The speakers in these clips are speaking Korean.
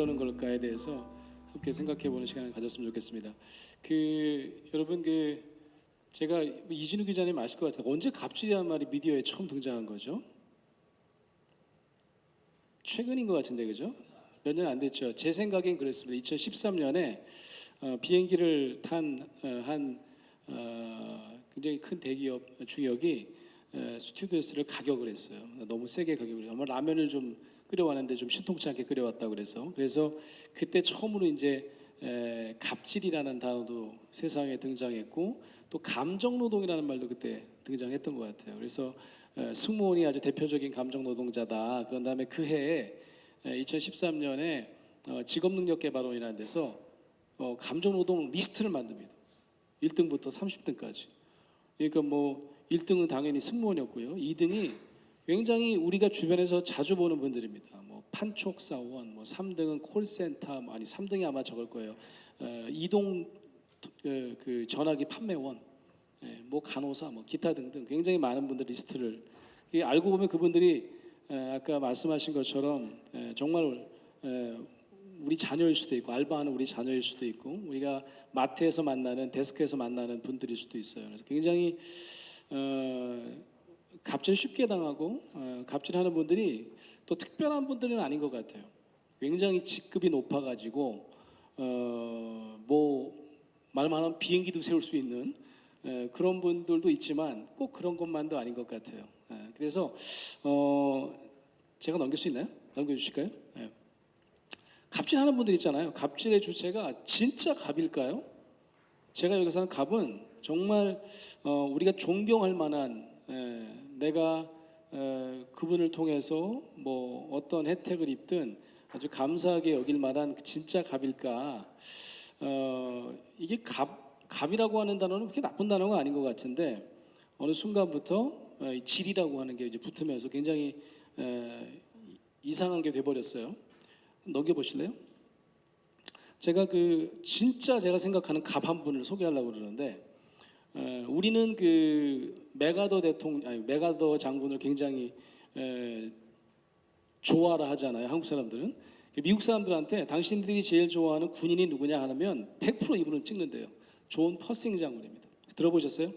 그러는 걸까에 대해서 함께 생각해보는 시간을 가졌으면 좋겠습니다. 여러분 제가 이진우 기자님 아실 것 같아요. 언제 갑질이라는 말이 미디어에 처음 등장한 거죠? 최근인 것 같은데, 그죠? 몇 년 안 됐죠. 제 생각엔 그랬습니다. 2013년에 비행기를 탄 굉장히 큰 대기업 중역이 스튜어디스를 가격을 했어요. 너무 세게 가격을 해요. 아마 라면을 좀 끓여왔는데 좀 신통치 않게 끓여왔다고 그래서 그때 처음으로 이제 갑질이라는 단어도 세상에 등장했고, 또 감정노동이라는 말도 그때 등장했던 것 같아요. 그래서 승무원이 아주 대표적인 감정노동자다. 그런 다음에 그 해에 2013년에 직업능력개발원이라는 데서 감정노동 리스트를 만듭니다. 1등부터 30등까지. 그러니까 뭐 1등은 당연히 승무원이었고요. 2등이 굉장히 우리가 주변에서 자주 보는 분들입니다. 뭐 판촉사원, 뭐 3등은 콜센터, 아니 3등이 아마 저걸 거예요. 이동 그 전화기 판매원, 뭐 간호사, 뭐 기타 등등 굉장히 많은 분들 리스트를 알고 보면 그분들이 아까 말씀하신 것처럼 정말 우리 자녀일 수도 있고, 알바하는 우리 자녀일 수도 있고, 우리가 마트에서 만나는, 데스크에서 만나는 분들일 수도 있어요. 그래서 굉장히 갑질 쉽게 당하고 갑질하는 분들이 또 특별한 분들은 아닌 것 같아요. 굉장히 직급이 높아가지고 뭐 말만 하면 비행기도 세울 수 있는 그런 분들도 있지만 꼭 그런 것만도 아닌 것 같아요. 그래서 제가 넘길 수 있나요? 넘겨주실까요? 갑질하는 분들 있잖아요. 갑질의 주체가 진짜 갑일까요? 제가 여기서 하는 갑은 정말 우리가 존경할 만한, 내가 그분을 통해서 뭐 어떤 혜택을 입든 아주 감사하게 여길 만한 진짜 갑일까? 이게 갑이라고 하는 단어는 그렇게 나쁜 단어가 아닌 것 같은데 어느 순간부터 질이라고 하는 게 이제 붙으면서 굉장히 이상한 게 돼버렸어요. 넘겨보실래요? 제가 진짜 제가 생각하는 갑 한 분을 소개하려고 그러는데, 우리는 메가더 장군을 굉장히 좋아라 하잖아요. 한국 사람들은. 미국 사람들한테 당신들이 제일 좋아하는 군인이 누구냐 하면 100% 이분을 찍는데요. 존 퍼싱 장군입니다. 들어보셨어요?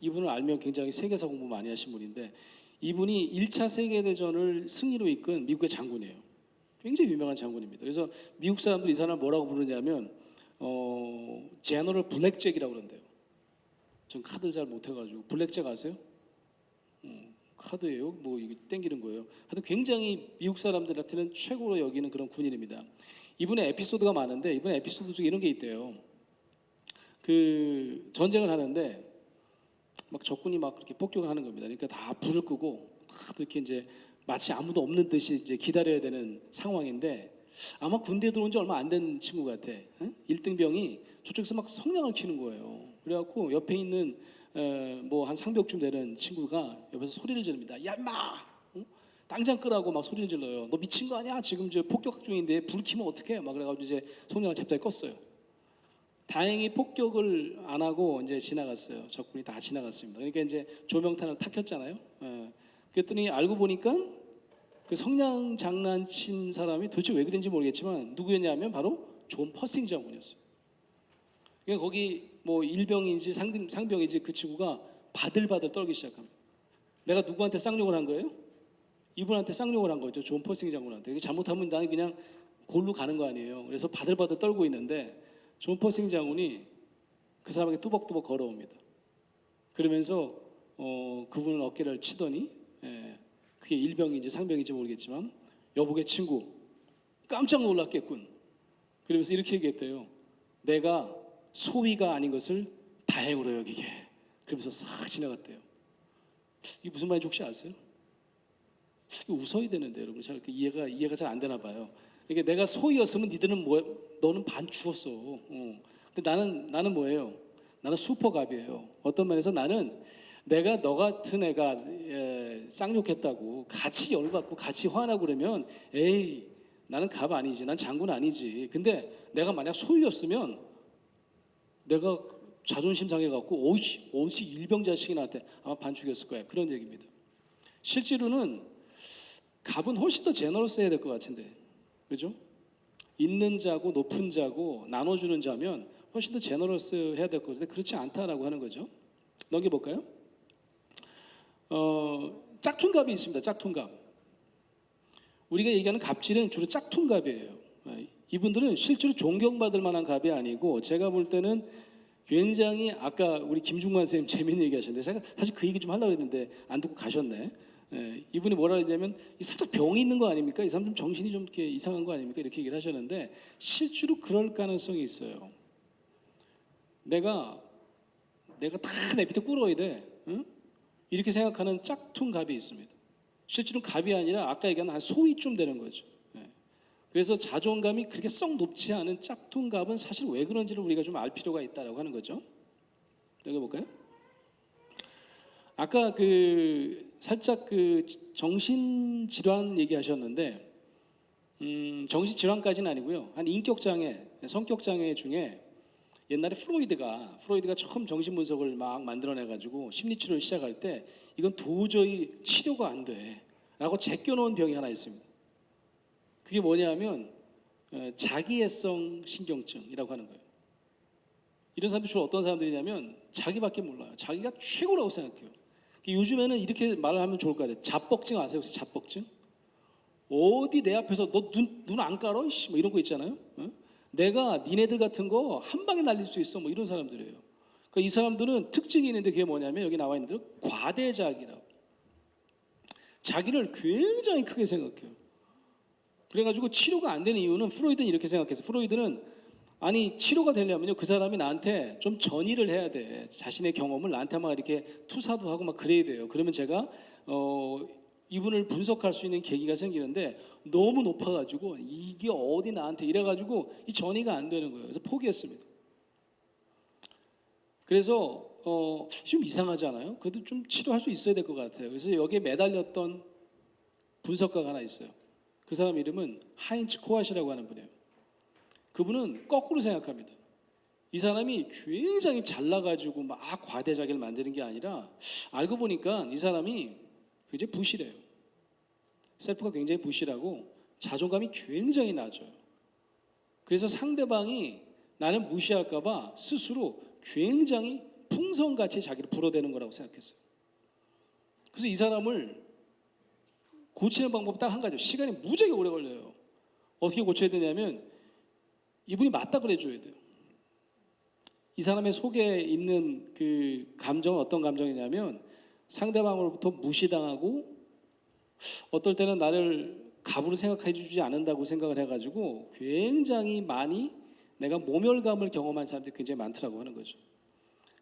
이분을 알면 굉장히 세계사 공부 많이 하신 분인데, 이분이 1차 세계대전을 승리로 이끈 미국의 장군이에요. 굉장히 유명한 장군입니다. 그래서 미국 사람들이 이 사람을 뭐라고 부르냐면 제너럴 블랙잭이라고 그러는데요. 전 카드를 잘 못해가지고. 블랙잭 아세요? 카드예요. 뭐 이거 땡기는 거예요. 하여튼 굉장히 미국 사람들한테는 최고로 여기는 그런 군인입니다. 이분의 에피소드가 많은데, 이분의 에피소드 중에 이런 게 있대요. 전쟁을 하는데 막 적군이 막 그렇게 폭격을 하는 겁니다. 그러니까 다 불을 끄고 다 이렇게 이제 마치 아무도 없는 듯이 이제 기다려야 되는 상황인데, 아마 군대에 들어온 지 얼마 안 된 친구 같아. 1등병이 저쪽에서 막 성냥을 켜는 거예요. 그래갖고 옆에 있는 뭐 한 상병쯤 되는 친구가 옆에서 소리를 지릅니다. 야 임마! 당장 끄라고 막 소리를 질러요. 너 미친 거 아니야? 지금 저 폭격 중인데 불 켜면 어떡해? 막 그래가지고 이제 성냥을 잡다가 껐어요. 다행히 폭격을 안 하고 이제 지나갔어요. 적군이 다 지나갔습니다. 그러니까 이제 조명탄을 탁 켰잖아요. 그랬더니 알고 보니까 그 성냥 장난친 사람이 도대체 왜 그런지 모르겠지만 누구였냐면 바로 존 퍼싱 장군이었어요. 그러니까 거기 뭐 일병인지 상병인지 그 친구가 바들바들 떨기 시작합니다. 내가 누구한테 쌍욕을 한 거예요? 이분한테 쌍욕을 한 거죠. 존 퍼싱 장군한테. 잘못하면 나는 그냥 골로 가는 거 아니에요. 그래서 바들바들 떨고 있는데 존 퍼싱 장군이 그 사람에게 뚜벅뚜벅 걸어옵니다. 그러면서 그분은 어깨를 치더니, 그게 일병인지 상병인지 모르겠지만, 여보게 친구 깜짝 놀랐겠군. 그러면서 이렇게 얘기했대요. 내가 소위가 아닌 것을 다행으로 여기게. 그러면서 싹 지나갔대요. 이게 무슨 말인지 혹시 아세요? 웃어야 되는데 여러분 잘 이해가 잘 안 되나 봐요. 이게 내가 소위였으면 니들은 너는 반 죽었어. 근데 나는 뭐예요? 나는 슈퍼갑이에요. 어떤 면에서 나는 내가 너 같은 애가 쌍욕했다고 같이 열받고 같이 화나고 그러면, 에이 나는 갑 아니지, 난 장군 아니지. 근데 내가 만약 소위였으면 내가 자존심 상해갖고 오씨 일병 자식이 나한테 아마 반 죽였을 거야. 그런 얘기입니다. 실제로는 갑은 훨씬 더 제너러스 해야 될 것 같은데, 그죠? 있는 자고 높은 자고 나눠주는 자면 훨씬 더 제너러스 해야 될 것인데 그렇지 않다라고 하는 거죠. 넘겨볼까요? 짝퉁갑이 있습니다. 짝퉁갑. 우리가 얘기하는 갑질은 주로 짝퉁갑이에요. 이분들은 실제로 존경받을 만한 갑이 아니고 제가 볼 때는 굉장히 아까 우리 김중만 선생님 재밌는 얘기 하셨는데 제가 사실 그 얘기 좀 하려고 했는데 안 듣고 가셨네. 이분이 뭐라 그러냐면 살짝 병이 있는 거 아닙니까? 이 사람 좀 정신이 좀 이렇게 이상한 거 아닙니까? 이렇게 얘기를 하셨는데 실제로 그럴 가능성이 있어요. 내가 다 내 밑에 꿇어야 돼. 응? 이렇게 생각하는 짝퉁갑이 있습니다. 실제로 갑이 아니라 아까 얘기한 한 소위쯤 되는 거죠. 그래서 자존감이 그렇게 썩 높지 않은 짝퉁갑은 사실 왜 그런지를 우리가 좀 알 필요가 있다라고 하는 거죠. 여기 볼까요? 아까 살짝 정신질환 얘기하셨는데 정신질환까지는 아니고요. 한 인격장애, 성격장애 중에 옛날에 프로이드가 처음 정신분석을 막 만들어내가지고 심리치료를 시작할 때 이건 도저히 치료가 안 돼라고 제껴놓은 병이 하나 있습니다. 그게 뭐냐면 자기애성 신경증이라고 하는 거예요. 이런 사람들이 주로 어떤 사람들이냐면 자기밖에 몰라요. 자기가 최고라고 생각해요. 요즘에는 이렇게 말을 하면 좋을 것 같아요. 자뻑증 아세요? 혹시 자뻑증? 어디 내 앞에서 너 눈 안 깔어? 뭐 이런 거 있잖아요. 내가 니네들 같은 거 한 방에 날릴 수 있어. 뭐 이런 사람들이에요. 그러니까 이 사람들은 특징이 있는데 그게 뭐냐면 여기 나와 있는 대로 과대자기라고. 자기를 굉장히 크게 생각해요. 그래가지고 치료가 안 되는 이유는 프로이드는 이렇게 생각했어요. 프로이드는 아니 치료가 되려면요 그 사람이 나한테 좀 전이를 해야 돼. 자신의 경험을 나한테 막 이렇게 투사도 하고 막 그래야 돼요. 그러면 제가 이분을 분석할 수 있는 계기가 생기는데 너무 높아가지고 이게 어디 나한테 이래가지고 이 전이가 안 되는 거예요. 그래서 포기했습니다. 그래서 좀 이상하지 않아요? 그래도 좀 치료할 수 있어야 될 것 같아요. 그래서 여기에 매달렸던 분석가가 하나 있어요. 그 사람 이름은 하인츠 코아시라고 하는 분이에요. 그분은 거꾸로 생각합니다. 이 사람이 굉장히 잘나가지고 막 과대자기를 만드는 게 아니라 알고 보니까 이 사람이 굉장히 부실해요. 셀프가 굉장히 부실하고 자존감이 굉장히 낮아요. 그래서 상대방이 나는 무시할까봐 스스로 굉장히 풍선같이 자기를 불어대는 거라고 생각했어요. 그래서 이 사람을 고치는 방법 딱 한 가지요. 시간이 무지하게 오래 걸려요. 어떻게 고쳐야 되냐면 이분이 맞다 그래줘야 돼요. 이 사람의 속에 있는 그 감정은 어떤 감정이냐면 상대방으로부터 무시당하고 어떨 때는 나를 갑으로 생각해 주지 않는다고 생각을 해가지고 굉장히 많이 내가 모멸감을 경험한 사람들이 굉장히 많더라고 하는 거죠.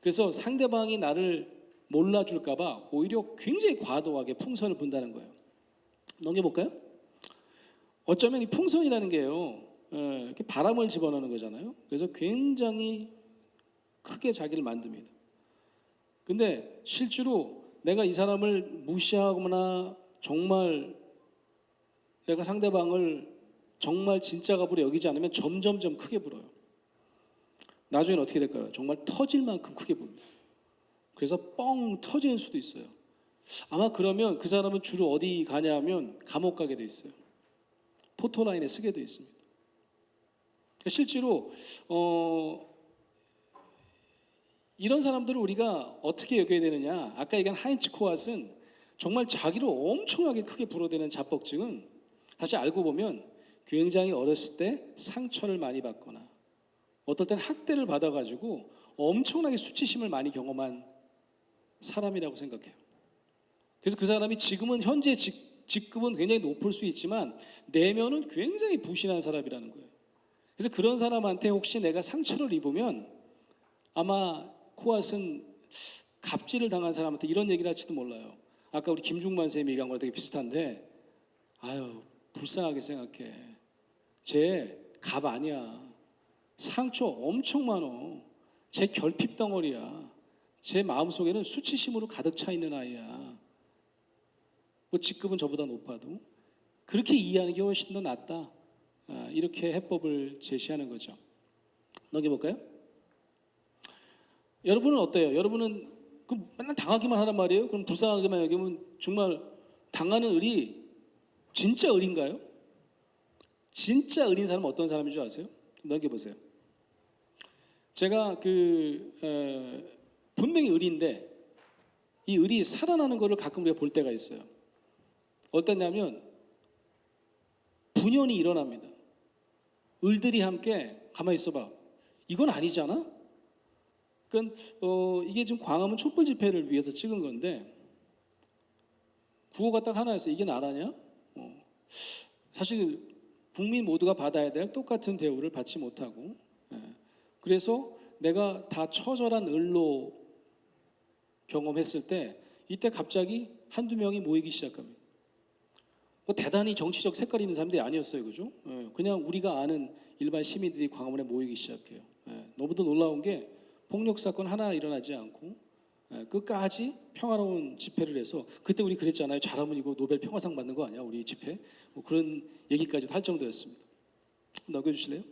그래서 상대방이 나를 몰라줄까봐 오히려 굉장히 과도하게 풍선을 분다는 거예요. 넘겨볼까요? 어쩌면 이 풍선이라는 게요, 이렇게 바람을 집어넣는 거잖아요. 그래서 굉장히 크게 자기를 만듭니다. 근데 실제로 내가 이 사람을 무시하거나 정말 내가 상대방을 정말 진짜 갑으로 여기지 않으면 점점점 크게 불어요. 나중에는 어떻게 될까요? 정말 터질 만큼 크게 붑니다. 그래서 뻥 터지는 수도 있어요. 아마 그러면 그 사람은 주로 어디 가냐 하면 감옥 가게 돼 있어요. 포토라인에 쓰게 돼 있습니다. 실제로 이런 사람들을 우리가 어떻게 여겨야 되느냐. 아까 얘기한 하인츠 코앗은 정말 자기를 엄청나게 크게 불어대는 자뻑증은 사실 알고 보면 굉장히 어렸을 때 상처를 많이 받거나 어떨 땐 학대를 받아가지고 엄청나게 수치심을 많이 경험한 사람이라고 생각해요. 그래서 그 사람이 지금은 현재 직급은 굉장히 높을 수 있지만 내면은 굉장히 부실한 사람이라는 거예요. 그래서 그런 사람한테 혹시 내가 상처를 입으면 아마 코앗은 갑질을 당한 사람한테 이런 얘기를 할지도 몰라요. 아까 우리 김중만 선생님이 얘기한 거랑 되게 비슷한데 아유 불쌍하게 생각해. 쟤 갑 아니야. 상처 엄청 많어. 쟤 결핍 덩어리야. 제 마음속에는 수치심으로 가득 차 있는 아이야. 뭐 직급은 저보다 높아도 그렇게 이해하는 게 훨씬 더 낫다. 이렇게 해법을 제시하는 거죠. 넘겨볼까요? 여러분은 어때요? 여러분은 맨날 당하기만 하란 말이에요? 그럼 불쌍하게만 여기면 정말 당하는 을이 진짜 을인가요? 진짜 의리인 사람은 어떤 사람인 줄 아세요? 넘겨보세요. 제가 분명히 의리인데 이 의리 살아나는 거를 가끔 우리가 볼 때가 있어요. 어떠냐면 분연이 일어납니다. 을들이 함께 가만히 있어봐. 이건 아니잖아. 그러니까 이게 지금 광화문 촛불 집회를 위해서 찍은 건데 구호가 딱 하나였어요. 이게 나라냐? 사실 국민 모두가 받아야 될 똑같은 대우를 받지 못하고, 그래서 내가 다 처절한 을로 경험했을 때 이때 갑자기 한두 명이 모이기 시작합니다. 뭐 대단히 정치적 색깔 있는 사람들이 아니었어요, 그죠? 그냥 우리가 아는 일반 시민들이 광화문에 모이기 시작해요. 너무도 놀라운 게 폭력 사건 하나 일어나지 않고 끝까지 평화로운 집회를 해서, 그때 우리 그랬잖아요. 잘하면 이거 노벨 평화상 받는 거 아니야, 우리 집회? 뭐 그런 얘기까지도 할 정도였습니다. 넘겨주실래요?